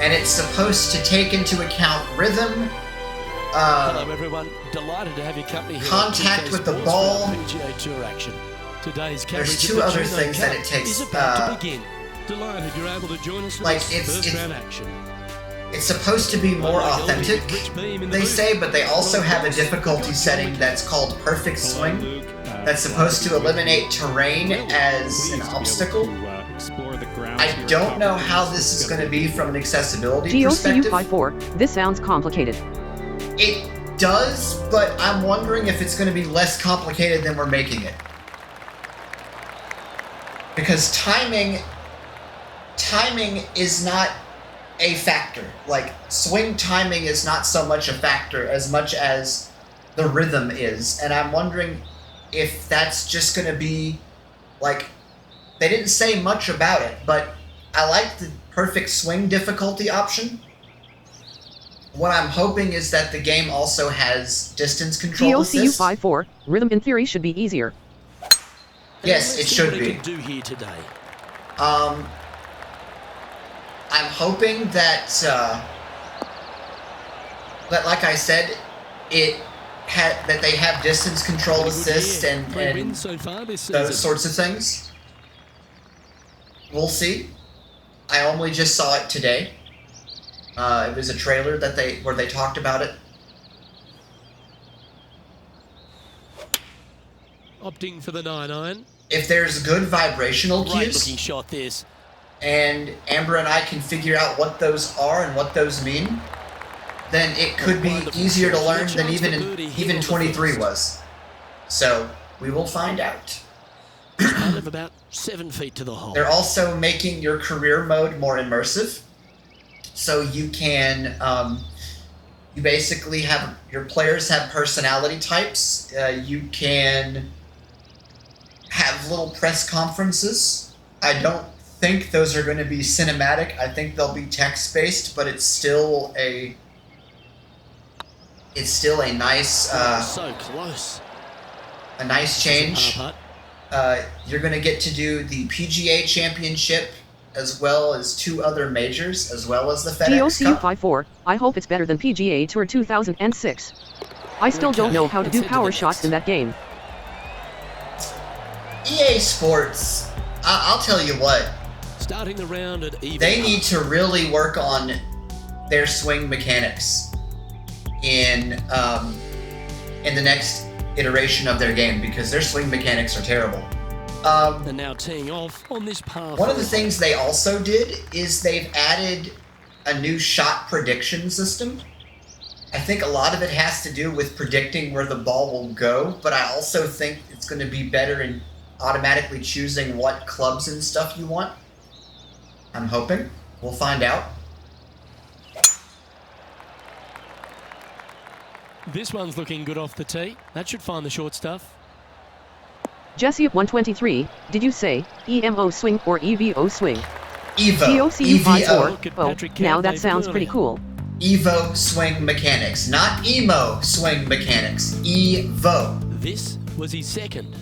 and it's supposed to take into account rhythm, hello everyone, delighted to have your company here. contact with the ball. PGA Tour action. Today's There's coverage two of the other Juno things Cup that it takes, is about to begin. Delighted you're able to join us for like, this first round action. It's supposed to be more authentic, they say, but they also have a difficulty setting that's called perfect swing, that's supposed to eliminate terrain as an obstacle. I don't know how this is going to be from an accessibility perspective. GOCU54, this sounds complicated. It does, but I'm wondering if it's going to be less complicated than we're making it. Because timing is not a factor. Like, swing timing is not so much a factor as much as the rhythm is. And I'm wondering if that's just going to be, like, they didn't say much about it, but I like the perfect swing difficulty option. What I'm hoping is that the game also has distance control assist. GOCU54, rhythm in theory should be easier. Yes, it should be. Do here today. I'm hoping that, like I said, that they have distance control assist and those sorts of things. We'll see. I only just saw it today. It was a trailer where they talked about it. Opting for the 9-iron. If there's good vibrational Great cues, looking shot this. and Amber and I can figure out what those are and what those mean, then it could be easier to learn than even 23 was. So we will find out. Out of about 7 feet to the hole. They're also making your career mode more immersive, so you can you basically have your players have personality types. You can have little press conferences. I don't think those are going to be cinematic. I think they'll be text-based, but it's still a nice so close. A nice change. You're going to get to do the PGA Championship as well as 2 other majors, as well as the FedEx Cup. GOCU54, I hope it's better than PGA Tour 2006. I still don't know how to do power shots in that game. EA Sports, I'll tell you what. Starting the round at even. They need to really work on their swing mechanics in the next iteration of their game, because their swing mechanics are terrible. And now teeing off on this path. One of the things they also did is they've added a new shot prediction system. I think a lot of it has to do with predicting where the ball will go, but I also think it's going to be better in automatically choosing what clubs and stuff you want. I'm hoping. We'll find out. This one's looking good off the tee. That should find the short stuff. Jesse at 123, did you say EMO swing or EVO swing? EVO. GOCU54, oh, now that sounds pretty cool. EVO swing mechanics, not emo swing mechanics. EVO. This was his second.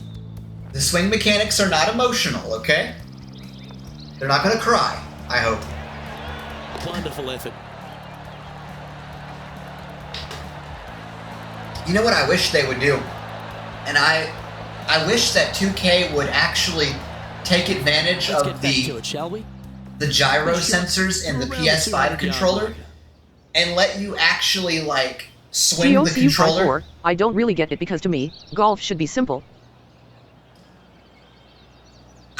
The swing mechanics are not emotional, okay? They're not going to cry, I hope. Wonderful effort. You know what I wish they would do? And I wish that 2K would actually take advantage of the gyro sensors in the PS5 controller and let you actually, like, swing the controller. I don't really get it, because to me, golf should be simple.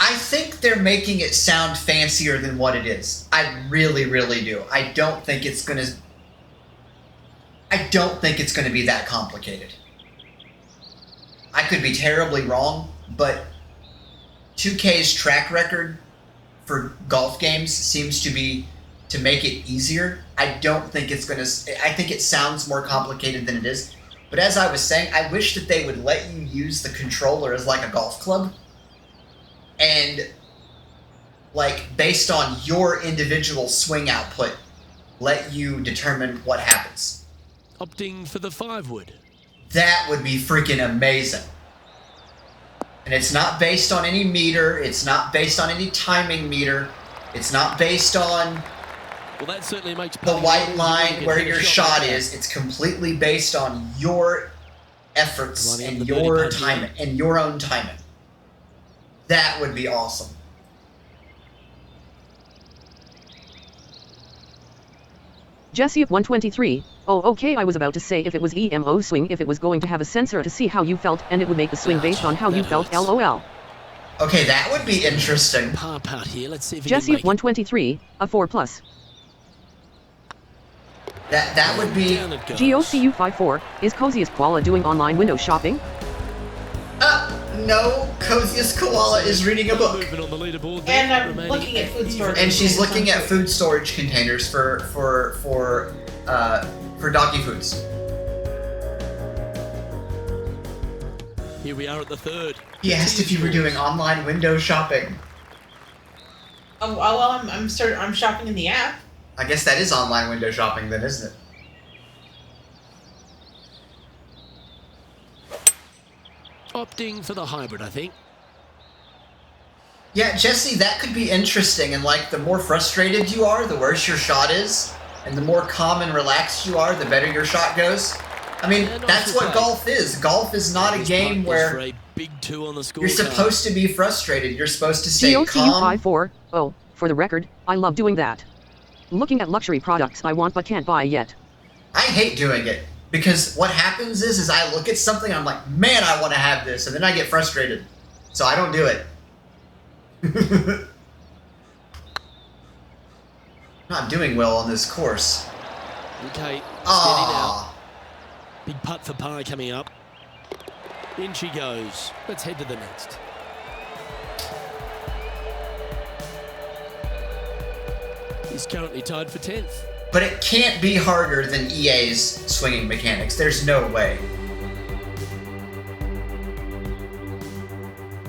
I think they're making it sound fancier than what it is. I really, really do. I don't think it's gonna be that complicated. I could be terribly wrong, but 2K's track record for golf games seems to be to make it easier. I don't think it's gonna. I think it sounds more complicated than it is. But as I was saying, I wish that they would let you use the controller as like a golf club. And, like, based on your individual swing output, let you determine what happens. Opting for the 5-wood. That would be freaking amazing. And it's not based on any meter. It's not based on any timing meter. It's not based on Well, that certainly makes the white putting line where your shot like is, it's completely based on your efforts Lining up and the birdie your putt here. timing and your own timing. That would be awesome. Jesse of 123. Oh, okay, I was about to say if it was EMO swing, if it was going to have a sensor to see how you felt, and it would make the swing based on how you felt, hurts. LOL. Okay, that would be interesting. Par putt here. Let's see if he Jesse can of make it. 123, a 4+. That would be... Down it goes. GOCU54, is Coziest Koala doing online window shopping? No, Coziest Koala is reading a book. Movement on the leaderboard there, And I'm remaining looking at food storage. And she's looking at food storage containers for doggy foods. Here we are at the third. He asked if you were doing online window shopping. Oh well, I'm shopping in the app. I guess that is online window shopping then, isn't it? Opting for the hybrid, I think. Yeah, Jesse, that could be interesting, and like the more frustrated you are, the worse your shot is, and the more calm and relaxed you are, the better your shot goes. I mean, Yeah, nice that's what play. golf is. Golf is not a This game putt is for where a big 2 on the you're scorecard. supposed to be frustrated. You're supposed to stay calm. GOCU54, oh, for the record, I love doing that. Looking at luxury products I want but can't buy yet. I hate doing it, because what happens is I look at something, I'm like, man, I want to have this, and then I get frustrated. So I don't do it. Not doing well on this course. Okay, steady now. Ah, Big putt for par coming up. In she goes. Let's head to the next. He's currently tied for 10th. but it can't be harder than EA's swinging mechanics. There's no way.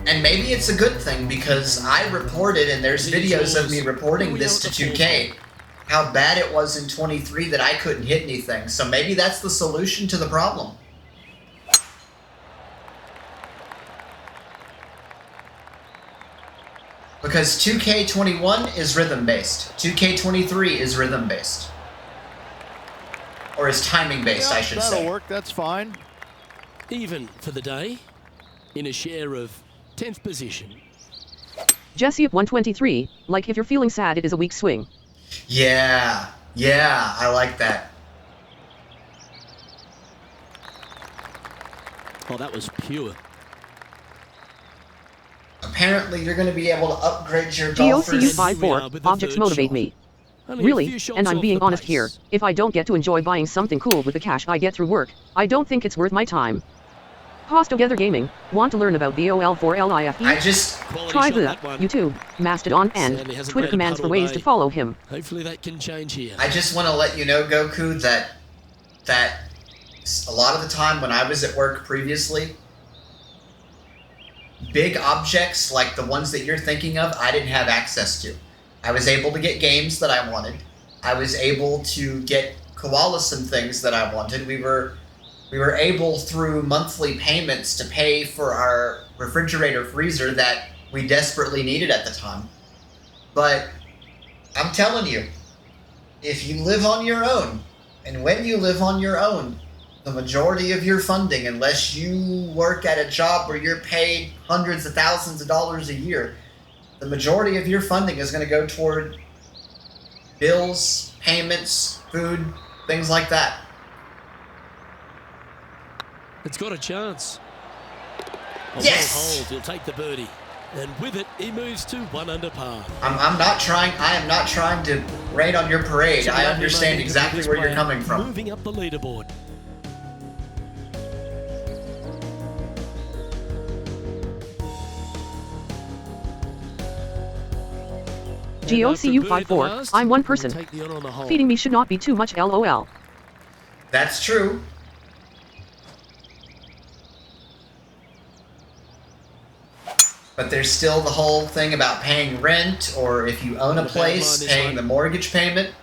And maybe it's a good thing, because I reported, and there's videos of me reporting this to 2K, how bad it was in 23 that I couldn't hit anything. So maybe that's the solution to the problem. Because 2K21 is rhythm-based. 2K23 is rhythm-based. Or is timing-based, I should say. That'll work, that's fine. Even for the day, in a share of 10th position. Jesse of 123, like if you're feeling sad it is a weak swing. Yeah, I like that. Oh, that was pure. Apparently, you're going to be able to upgrade your golfers. GOCU54, objects motivate me. Only a few Really, shots and I'm off being the honest pace. here, if I don't get to enjoy buying something cool with the cash I get through work, I don't think it's worth my time. Pause Together Gaming, want to learn about the OL4LIFE? I just... Quality Try shot, the that one. YouTube, Mastodon, Sadly and hasn't Twitter made a commands for puddle ways day. to follow him. Hopefully that can change here. I just want to let you know, Goku, that a lot of the time when I was at work previously, big objects like the ones that you're thinking of, I didn't have access to. I was able to get games that I wanted. I was able to get Koala some things that I wanted. We were able, through monthly payments, to pay for our refrigerator freezer that we desperately needed at the time. But I'm telling you, if you live on your own, and when you live on your own, the majority of your funding, unless you work at a job where you're paid hundreds of thousands of dollars a year, the majority of your funding is going to go toward bills, payments, food, things like that. It's got a chance. A Yes! well hold, he'll take the birdie. And with it, he moves to 1 under par. I am not trying to rain on your parade. I understand exactly where you're coming from. Moving up the leaderboard. GOCU54, I'm one person. Take the honor on the hole. Feeding me should not be too much LOL. That's true. But there's still the whole thing about paying rent, or if you own a place, paying the mortgage payment,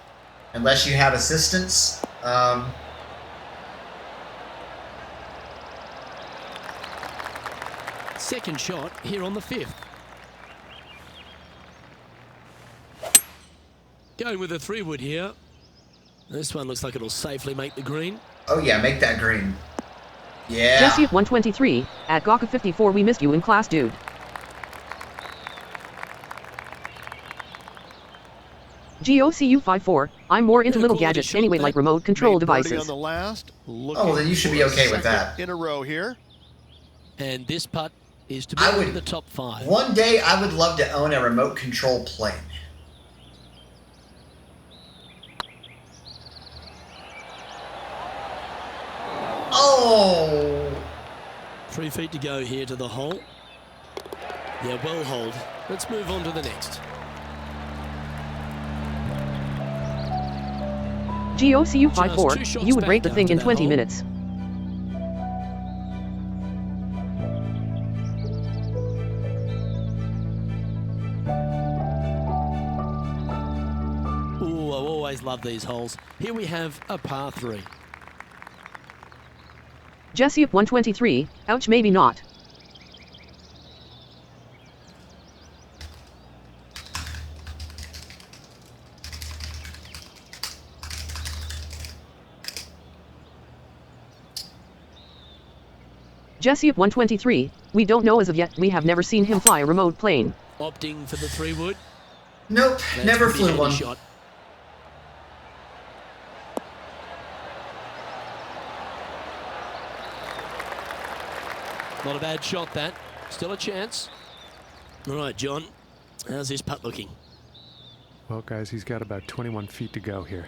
unless you have assistance. Second shot here on the 5th. Going with a 3-wood here. This one looks like it'll safely make the green. Oh yeah, make that green. Yeah. Jesse at 123, at Gawk 54 we missed you in class dude. GOCU 54, I'm more into little gadgets anyway like remote control devices. On the last, oh, then you should be okay with that. In a row here. And this putt is to be in the top 5. One day I would love to own a remote control plane. Oh! 3 feet to go here to the hole. Yeah, well hold. Let's move on to the next. GOCU 54, you would rate the thing in 20 minutes. Ooh, I always love these holes. Here we have a par 3. Jesse at 123, ouch maybe not. Jesse at 123, we don't know as of yet, we have never seen him fly a remote plane. Opting for the 3-wood. Nope, never flew one. Shot. Not a bad shot, that. Still a chance. All right, John. How's this putt looking? Well, guys, he's got about 21 feet to go here.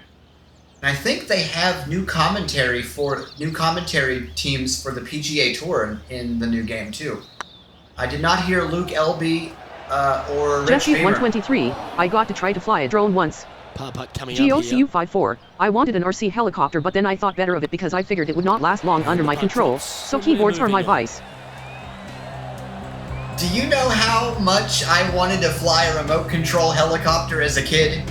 I think they have new commentary teams for the PGA Tour in the new game too. I did not hear Luke Elby or Rich Jesse at Famer. 123, I got to try to fly a drone once. Par putt coming up here. GOCU 54, I wanted an RC helicopter but then I thought better of it because I figured it would not last long under my control, so keyboards are my vice. Do you know how much I wanted to fly a remote control helicopter as a kid?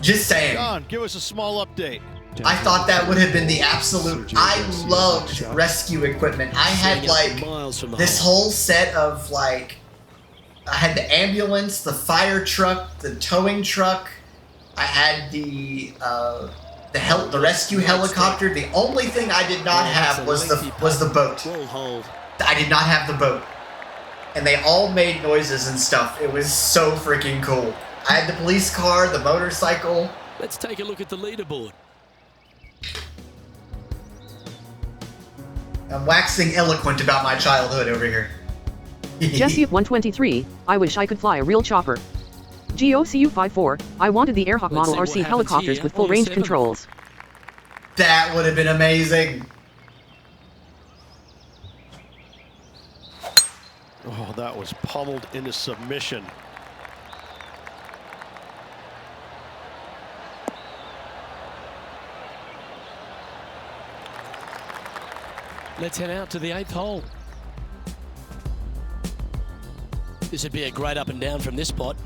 Just saying. John, give us a small update. I thought that would have been the absolute... I loved rescue equipment. I had like this whole set of like... I had the ambulance, the fire truck, the towing truck. I had the rescue helicopter. The only thing I did not have was the boat. I did not have the boat. And they all made noises and stuff. It was so freaking cool. I had the police car, the motorcycle. Let's take a look at the leaderboard. I'm waxing eloquent about my childhood over here. Jesse at 123, I wish I could fly a real chopper. GOCU 54, I wanted the Airhawk model RC helicopters with full range controls. That would have been amazing. Oh, that was pummeled into submission. Let's head out to the 8th hole. This would be a great up and down from this spot.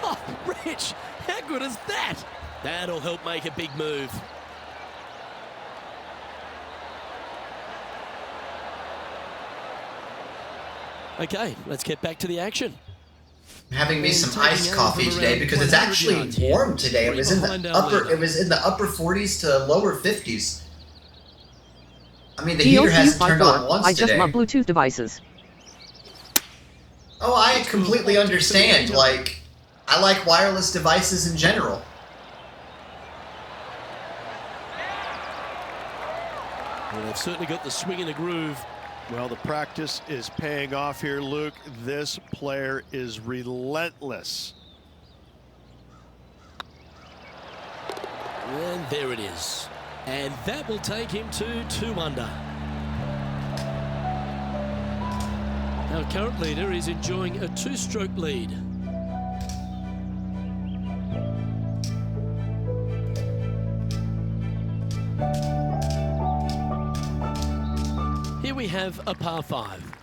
Oh, Rich, how good is that? That'll help make a big move. Okay, let's get back to the action. I'm having me some iced coffee today because it's actually warm today. It was in the upper 40s to lower 50s. I mean, the heater hasn't turned on once I just today. love Bluetooth devices. Oh, I completely understand. Like, I like wireless devices in general. Well, they've certainly got the swing in a groove. Well, the practice is paying off here, Luke. This player is relentless. And there it is. And that will take him to 2 under. Our current leader is enjoying a 2-stroke lead. Here we have a par 5.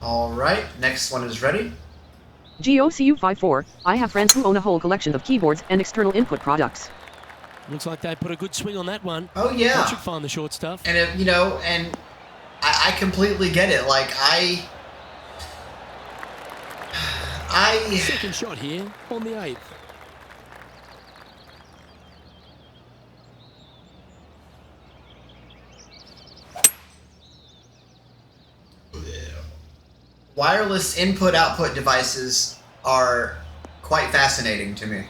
All right, next one is ready. GOCU54, I have friends who own a whole collection of keyboards and external input products. Looks like they put a good swing on that one. Oh yeah. That should find the short stuff. And it, you know, and I completely get it. Like I Second shot here on the 8th. wireless input-output devices are quite fascinating to me.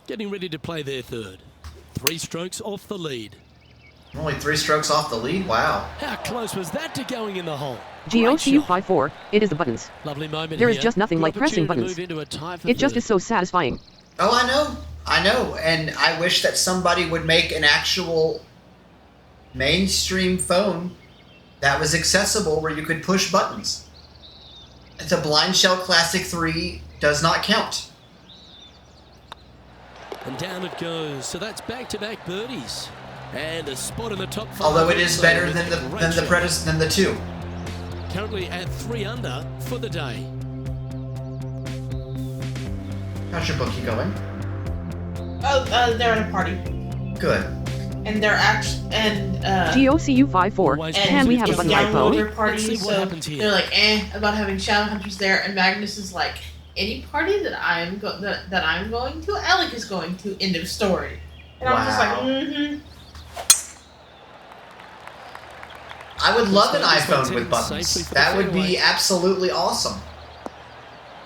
Getting ready to play their third. 3 strokes off the lead. Only 3 strokes off the lead? Wow. How close was that to going in the hole? GOCU54, it is the buttons. Lovely moment There here. is just nothing The like pressing opportunity buttons. to move into a tie for It just third. is so satisfying. Oh, I know. And I wish that somebody would make an actual mainstream phone that was accessible where you could push buttons. The Blind Shell Classic 3 does not count. And down it goes. So that's back-to-back birdies. And a spot in the top 5. Although it is also better with than a the great than the shot. predecessor than the 2. Currently at 3 under for the day. How's your bookie going? Oh, they're at a party, Good. and they're actually GOCU54, Always can we have a it's button young like phone? older party, Let's see what so happens here. they're like about having shadow hunters there, and Magnus is like, any party that I'm going to, Alec is going to. End of story. And I'm just like, Wow. mm-hmm. I would love an Looks like this iPhone one's with heading buttons. safely for the That would be fairway. absolutely awesome.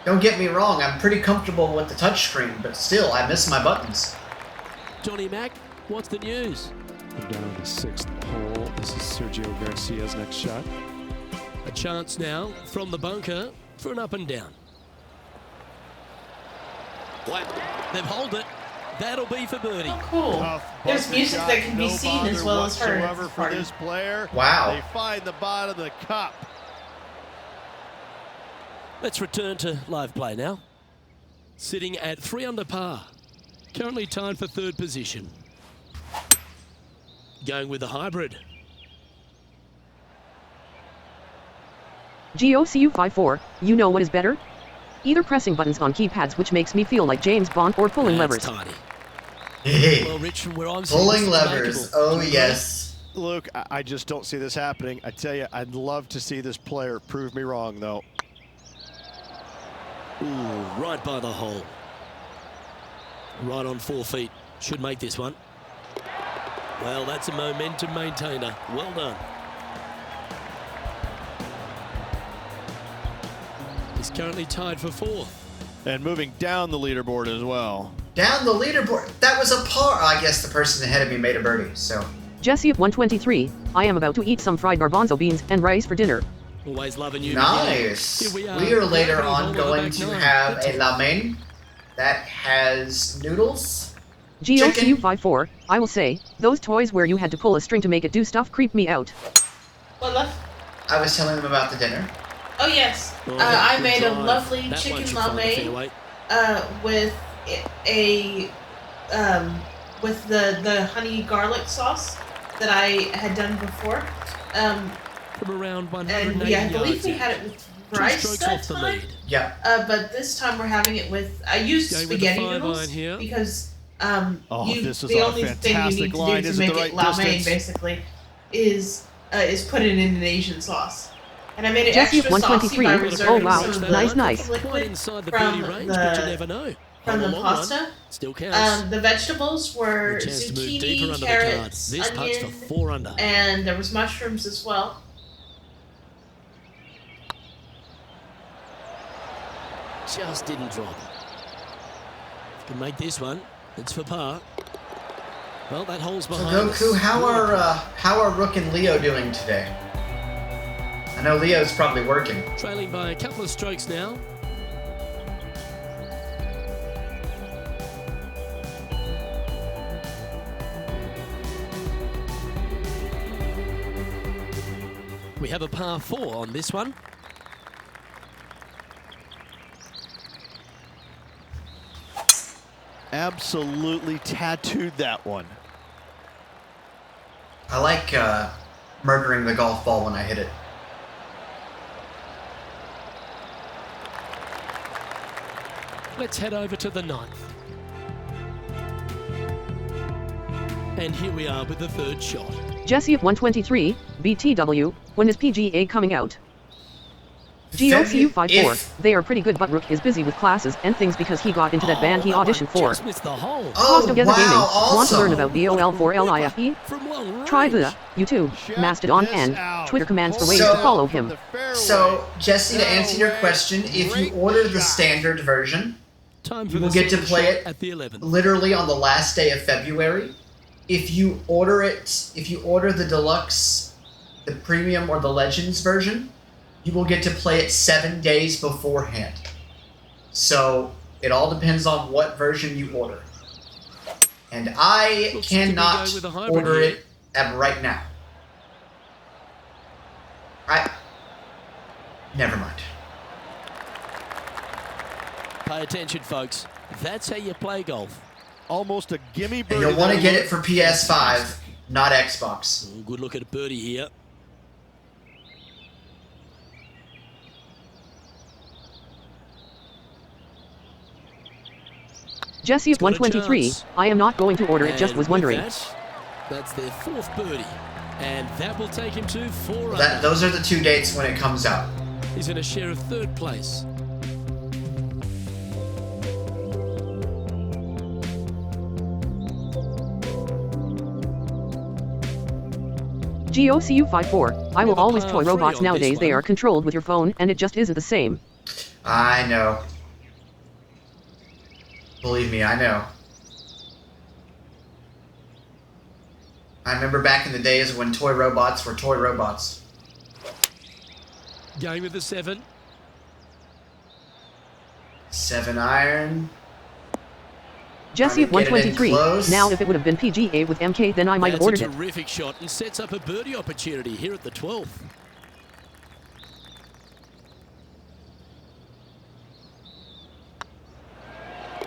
Don't get me wrong, I'm pretty comfortable with the touchscreen, but still, I miss my buttons. Johnny Mac, what's the news? We're down to 6th hole. This is Sergio Garcia's next shot. A chance now from the bunker for an up and down. What? They've holed it. That'll be for birdie. Oh, cool. Tough There's bunker music shot, that can be no seen as bother well as heard at whatsoever this for party. this player. Wow. They find the bottom of the cup. Let's return to live play now. Sitting at 3 under par. Currently tied for 3rd position. Going with the hybrid. GOCU54, you know what is better? Either pressing buttons on keypads, which makes me feel like James Bond, or pulling That's levers. tidy. Well, Rich, from where I'm sitting, Pulling this is levers. remarkable. Oh, Do you agree? yes. Luke, I just don't see this happening. I tell you, I'd love to see this player prove me wrong, though. Ooh, right by the hole. Right on 4 feet. Should make this one. Well, that's a momentum maintainer. Well done. He's currently tied for 4th. And moving down the leaderboard as well. Down the leaderboard. That was a par. I guess the person ahead of me made a birdie, so. Jesse of 123, I am about to eat some fried garbanzo beans and rice for dinner. Always loving you. Nice. Here we are. We are later Right on on the going back to nine. have That's a it. la mein that has noodles. GOCU54, I will say, those toys where you had to pull a string to make it do stuff creep me out. What left? I was telling them about the dinner. Oh yes, Oh, I good made a drive. lovely That one chicken should find the lamé fairway. with with the honey garlic sauce that I had done before. From around And 180 yeah, I believe yards we out. had it with 2 rice strokes that off the time. lead. Yep. But this time we're having it with. I used Going with the spaghetti 5 noodles iron here. because Oh, this is the on a only thing you fantastic need to line. do Is to it make the it right la mein distance? basically is put in Indonesian sauce. And I made it Jesse of extra saucy 123. by Oh, reserving wow. some of the Nice, nice. Quite liquid inside the from birdie range, but you the never know. from On the long run, pasta. still counts. The vegetables were A chance to move deeper zucchini, under the card. carrots, This putts for onion, 4 under. and there was mushrooms as well. Just didn't drop. Can make this one. It's for par. Well, that hole's So behind Goku, us. how are Rook and Leo doing today? I know Leo's probably working. Trailing by a couple of strokes now. We have a par 4 on this one. Absolutely tattooed that one. I like murdering the golf ball when I hit it. Let's head over to the 9th. And here we are with the third shot. Jesse of 123, BTW, when is PGA coming out? GOCU54, If- they are pretty good, but Rook is busy with classes and things because he got into that band he that one auditioned for. Just missed the hole. Oh, Together wow, Gaming, awesome. want to learn about BOL4LIFE? From long range. Try the YouTube, Mastodon, and Twitter commands for ways So- to follow him. So, Jesse, to answer your question, if you order the standard version, Time for you will the get to second play shot it at the 11th. literally on the last day of February. If you order the deluxe, the premium, or the legends version, you will get to play it 7 days beforehand. So it all depends on what version you order. And I Looks to be cannot going with a hybrid order here. it right now. Never mind. Pay attention, folks. That's how you play golf. Almost a gimme And birdie. you'll want to there, get Luke. it for PS5, not Xbox. Oh, good look at a birdie here. Jesse of Got a 123, chance. I am not going to order it, just And was with wondering. That's their 4th birdie. And that will take him to 4 That, under. those are the 2 dates when it comes out. He's in a share of 3rd place. GOCU54, I will Have a always par toy three robots on this nowadays, they one. are controlled with your phone and it just isn't the same. I know. Believe me, I know. I remember back in the days when toy robots were toy robots. Going with the 7. 7 iron. Jesse of Trying to get it in 123, close. now if it would have been PGA with MK then I might have That's ordered a it. terrific shot and sets up a birdie opportunity here at the 12th.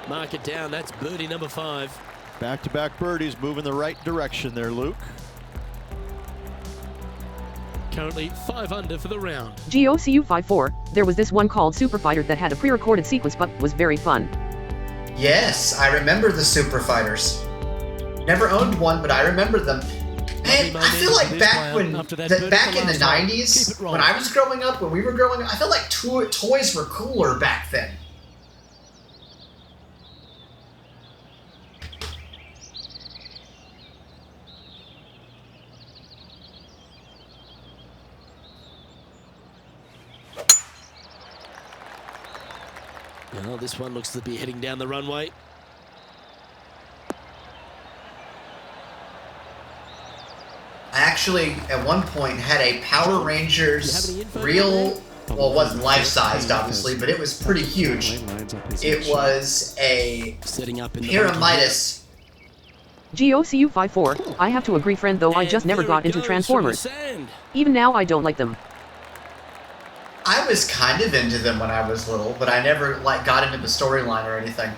Mark it down. That's birdie number 5. Back-to-back birdies moving the right direction there, Luke. Currently 5 under for the round. GOCU54, there was this one called Super Fighter that had a pre-recorded sequence but was very fun. Yes, I remember the Super Fighters. Never owned one, but I rember them. Man, I feel like back when, back in the 90s, when I was growing up, when we were growing up, I feel like toys were cooler back then. Well, this one looks to be heading down the runway. I actually, at one point, had a Power Rangers Do you have any info real, well, it wasn't life-sized, obviously, but it was pretty huge. It was a Setting up in the Pyramidas. GOCU54, I have to agree friend though I just never got into Transformers. Even now I don't like them. I was kind of into them when I was little, but I never got into the storyline or anything.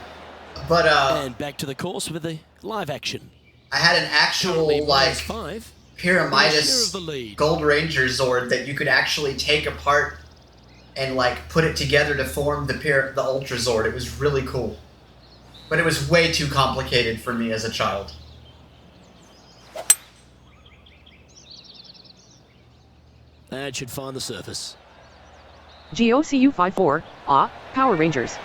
But And back to the course with the live action. I had an actual Currently minus 5. Pyramidas Share of the lead. Gold Ranger Zord that you could actually take apart and put it together to form the Ultra Zord. It was really cool, but it was way too complicated for me as a child. That should find the surface. GOCU54, Power Rangers.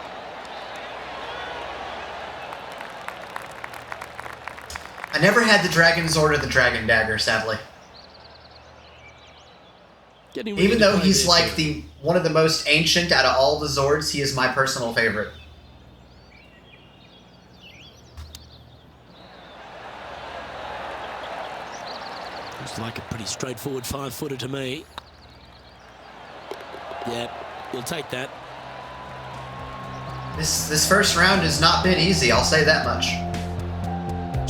I never had the Dragon Zord or the Dragon Dagger, sadly. Getting ready Even to though play he's this one of the most ancient out of all the Zords, he is my personal favorite. Looks like a pretty straightforward 5-footer to me. Yeah, you'll take that. This first round has not been easy, I'll say that much.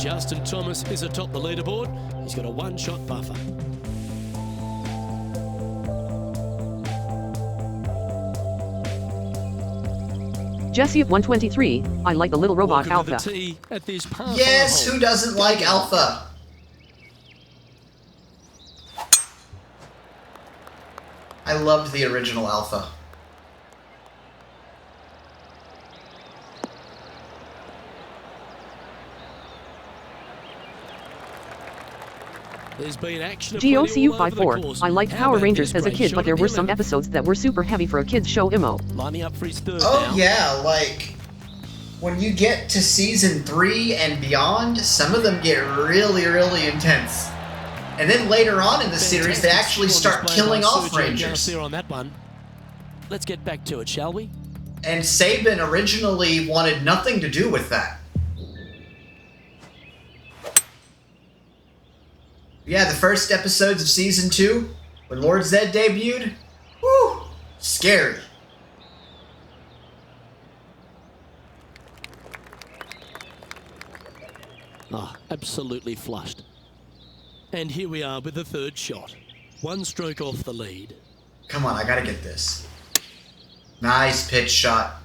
Justin Thomas is atop the leaderboard. He's got a 1-shot buffer. Jesse of 123, I like the little robot Welcome Alpha. to the tee at this par Yes, 5 who hole. doesn't like Alpha? I loved the original Alpha. There's been action aplenty all over the GOCU54, course. I liked How Power about Rangers this as a great kid, shot but there at the were some 11? episodes that were super heavy for a kid's show emo. Lining up for his third Oh now. yeah, like when you get to season 3 and beyond, some of them get really, really intense. And then later on in the series, they Fantastic actually skill start displayed killing by off Sergio Rangers. Garcia on that one. Let's get back to it, shall we? And Saban originally wanted nothing to do with that. Yeah, the first episodes of season 2, when Lord Zed debuted, whew, scary. Ah, absolutely flushed. And here we are with the third shot. One stroke off the lead. Come on, I gotta get this. Nice pitch shot.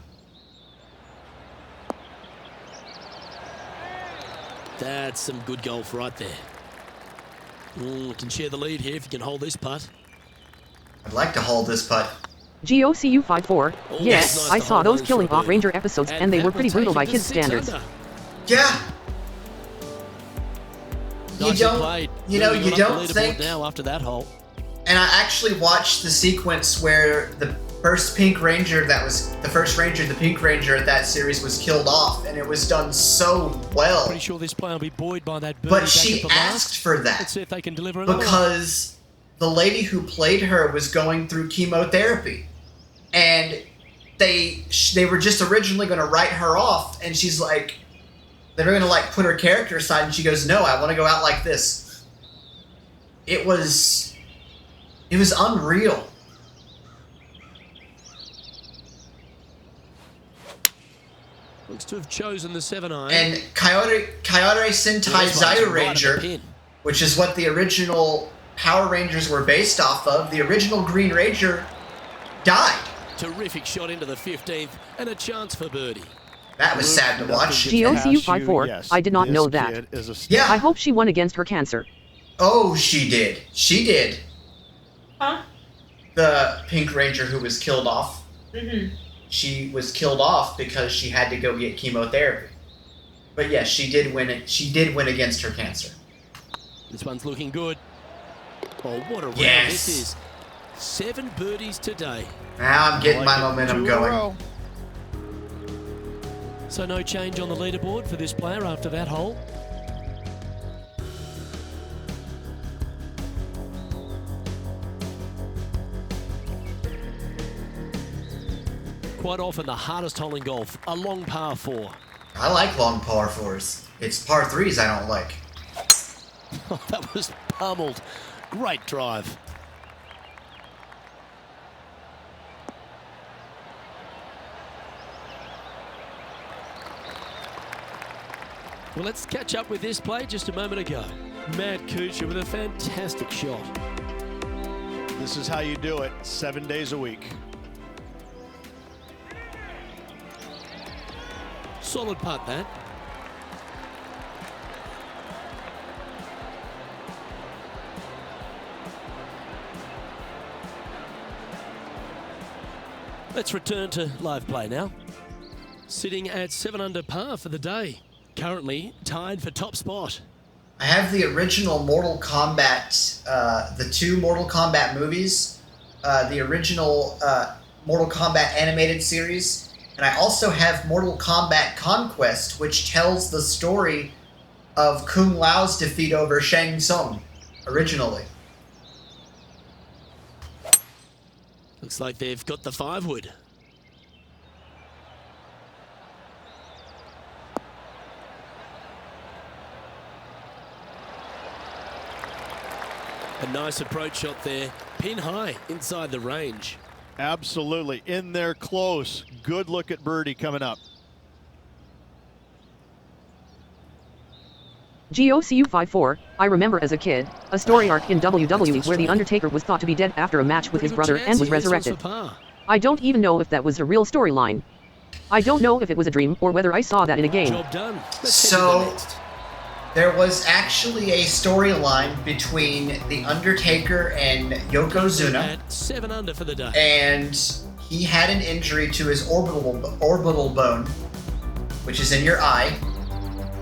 That's some good golf right there. Can share the lead here if you can hold this putt. I'd like to hold this putt. GOCU54, Oh, yes, that's nice I to saw hold those those killing for a off birdie. Ranger episodes and they that were will pretty take brutal him by to kids' 6 standards. under. Yeah. You Nicely don't, played. you know, Really you got up don't the leaderboard think, now after that hole. and I actually watched the sequence where the first Pink Ranger that was, the first Ranger, the Pink Ranger at that series was killed off, and it was done so well. Pretty sure this player will be buoyed by that birdie But back she at the last. asked for Let's that see if they can deliver another one. because the lady who played her was going through chemotherapy, and they were just originally going to write her off, and she's like, they were going to like put her character aside, and she goes, no, I want to go out like this. It was unreal. Looks to have chosen the 7-iron. And Coyote Sentai This one's Zyro right at the Ranger, pin. which is what the original Power Rangers were based off of, the original Green Ranger died. Terrific shot into the 15th and a chance for birdie. That was sad to watch. GOCU54, Yes, I did not this know that. kid is a Yeah. I hope she won against her cancer. Oh, she did. She did. Huh? The Pink Ranger who was killed off. Mm-hmm. She was killed off because she had to go get chemotherapy. But yes, she did win it. She did win against her cancer. This one's looking good. Oh, what a round Yes. this is. 7 birdies today. Now I'm getting my Like it. momentum 2 in a going. row. So no change on the leaderboard for this player after that hole. Quite often the hardest hole in golf, a long par 4. I like long par 4s. It's par 3s I don't like. Oh, that was pummeled. Great drive. Well, let's catch up with this play just a moment ago. Matt Kuchar with a fantastic shot. This is how you do it 7 days a week. Solid putt, that. Let's return to live play now. Sitting at 7 under par for the day. Currently tied for top spot. I have the original Mortal Kombat, the 2 Mortal Kombat movies, the original Mortal Kombat animated series, and I also have Mortal Kombat Conquest, which tells the story of Kung Lao's defeat over Shang Tsung, originally. Looks like they've got the 5-wood. A nice approach shot there. Pin high inside the range. Absolutely. In there close. Good look at birdie coming up. GOCU54, I remember as a kid, a story arc in WWE where The Undertaker was thought to be dead after a match with his brother and was resurrected. I don't even know if that was a real storyline. I don't know if it was a dream or whether I saw that in a game. Job done. Let's So- head to the next. There was actually a storyline between The Undertaker and Yokozuna, At 7 under for the day. and he had an injury to his orbital bone, which is in your eye,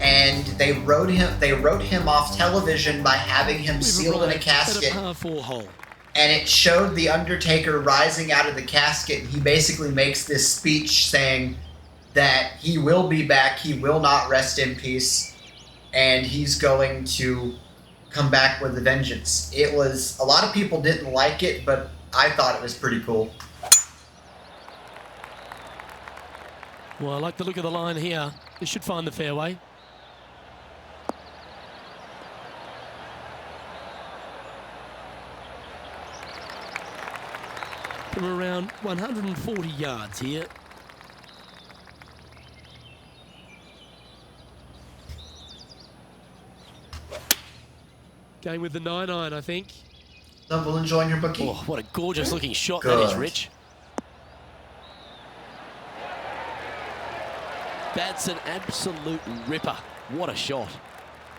and they wrote him off television by having him sealed in a At casket, a par 4 hole. and it showed The Undertaker rising out of the casket. He basically makes this speech saying that he will be back, he will not rest in peace, and he's going to come back with a vengeance. It was, a lot of people didn't like it, but I thought it was pretty cool. Well, I like the look of the line here. This should find the fairway. From around 140 yards here. Going with the 9-iron, I think. Double enjoying your bookie? Oh, what a gorgeous looking shot that is, Good. Rich. That's an absolute ripper. What a shot.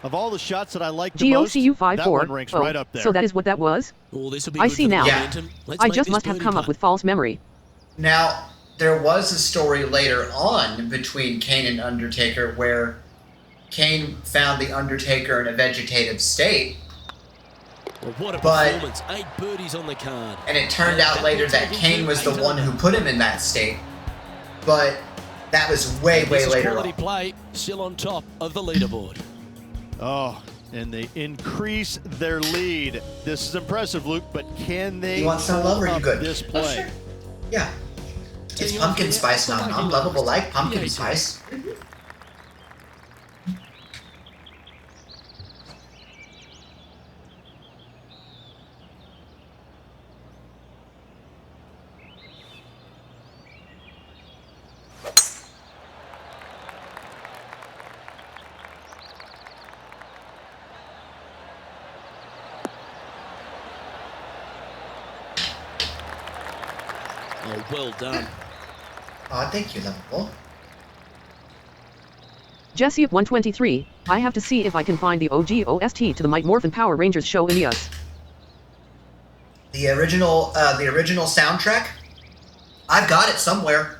Of all the shots that I like the most, that GOCU54. one ranks right up there. So that is what that was? Oh, this will be I good see for the now. Yeah. momentum. Let's I make just this must have birdie come up putt. with false memory. Now, there was a story later on between Kane and Undertaker where Kane found the Undertaker in a vegetative state, Well, what a but- performance. 8 birdies on the card. and it turned out later that Kane was the one who put him in that state. But that was way This is later quality on. play, still on top of the leaderboard. Oh, and they increase their lead. This is impressive, Luke, but can they You want some love or you hold up good? this play? sure. Yeah. It's Teeing pumpkin off here, spice now. the I'm lucky lovable last. like pumpkin Yeah, spice. Oh, well done. Oh, thank you, lovable. Jesse at 123. I have to see if I can find the OG OST to the Might Morphin Power Rangers show in the US. The original soundtrack. I've got it somewhere.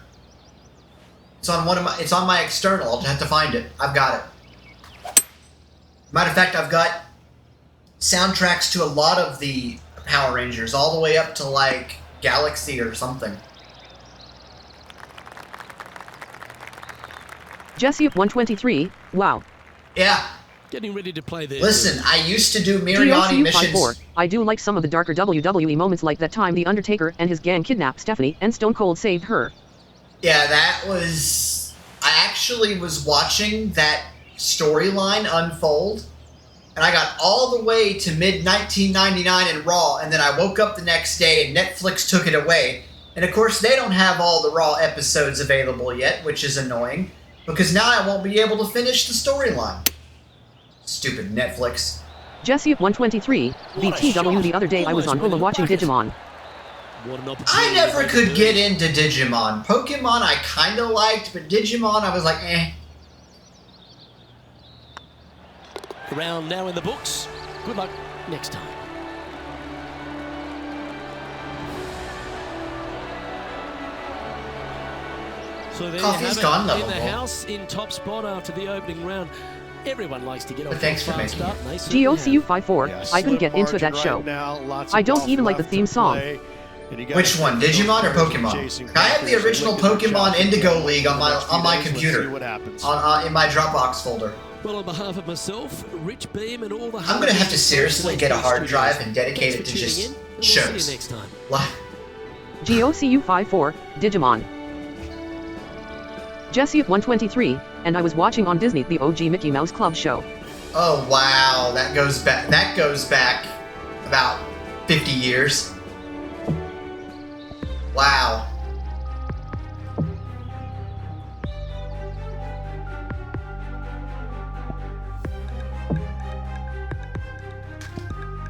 It's on It's on my external. I'll just have to find it. I've got it. Matter of fact, I've got soundtracks to a lot of the Power Rangers, all the way up to like Galaxy or something. Jesse at 123. Wow. Yeah. Getting ready to play there. Listen, I used to do Miriani missions. GOCU54. I do like some of the darker WWE moments, like that time The Undertaker and his gang kidnapped Stephanie and Stone Cold saved her. Yeah, that was. I actually was watching that storyline unfold, and I got all the way to mid 1999 in Raw, and then I woke up the next day and Netflix took it away. And of course, they don't have all the Raw episodes available yet, which is annoying, because now I won't be able to finish the storyline. Stupid Netflix. Jesse at 123. What a BTW shot. the other day I was on Almost Hulu watching went in the Digimon. What an opportunity. I never to make could a get birdie. into Digimon. Pokemon I kind of liked, but Digimon I was like, eh. Round now in the books. Good luck next time. So there Coffee's you have it. gone, In the lovable. house, in top spot after the opening round. Everyone likes to get off But thanks to a for fast making start, and they certainly have. GOCU54. Yeah, I couldn't slim get into margin that right show. now, lots I of don't golf even like the left theme to song. play, and you gotta Which one, keep Digimon or those Pokemon? chasing I have the factors. original Look at the Pokemon shot. Indigo League on my Next few on my days, let's computer, see what happens. in my Dropbox folder. Well, on behalf of myself, Rich Beam, and all the I'm gonna have to seriously get a hard drive and dedicate Thanks it for to tuning just in, and we'll shows. see you next time. What? GOCU54. Digimon. Jesse at 123. And I was watching on Disney the OG Mickey Mouse Club show. Oh wow, that goes back. That goes back about 50 years.